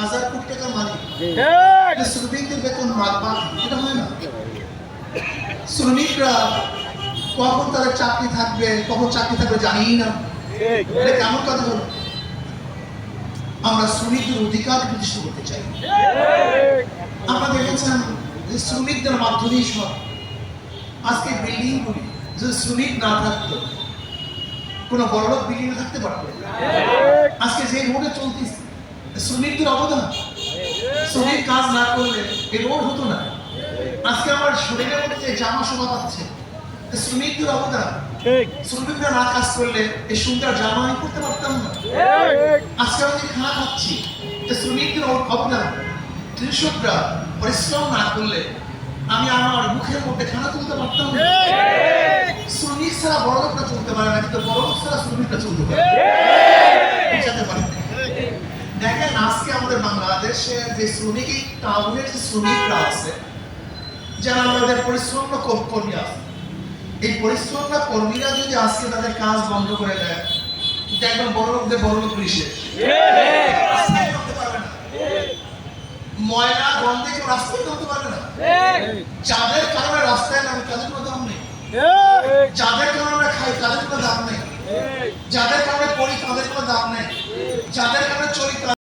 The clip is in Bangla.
1000 কোটি টাকার মালিক, শ্রমিকদের বেতন বাকি, এটা হয় না। শ্রমিকরা কখন তাদের চাকরি থাকবে, কখন চাকরি থাকবে জানি না। এটা কেমন কথা হলো? আমরা শ্রমিকদের অধিকার প্রতিষ্ঠা করতে চাই। আপনারা দেখেছেন যে শ্রমিকদের মাধ্যমেই সব আজকে বিল্ডিং গুলি যদি শ্রমিক না থাকতো কোন বড়লোক বিল্ডিং এ থাকতে পারতো? আজকে যে রোডে চলতেছে শ্রমিকদের অবদান, শ্রমিক কাজ না করলে এই রোড হতো না। আজকে আমার শরীরের মধ্যে যে জামা শোভা পাচ্ছে শ্রমিকদের অবদান। শ্রমিকরা না কাজ করলে এই সুন্দর জামা আমি করতে পারতাম না। আজকে আমি খানা খাচ্ছি শ্রমিকদের অবদান। কৃষকরা পরিশ্রম না করলে আমি আমার মুখের মধ্যে খানা তুলতে পারতাম না। শ্রমিক ছাড়া বড় লোকরা চলতে পারে না, কিন্তু বড় লোক ছাড়া শ্রমিকরা চলতে পারে। দেখেন আজকে আমাদের বাংলাদেশে যে শ্রমিক টাউনের যে শ্রমিকরা আছে, যারা আমাদের পরিশ্রম কর্মী আছে, এই পরিশ্রম কর্মীরা যদি আজকে তাদের কাজ বন্ধ করে দেয়, দেখবেন বড় লোকদের বড় লোক পুলিশে ময়লা গন্ধে কেউ রাস্তায় নামতে পারবে না। যাদের কারণে রাস্তায় নামে তাদের কোনো দাম নেই, যাদের কারণে আমরা খাই তাদের কোনো দাম নেই, যাদের কারণে পড়ি তাদের কোনো দাম নেই, যাদের কারণে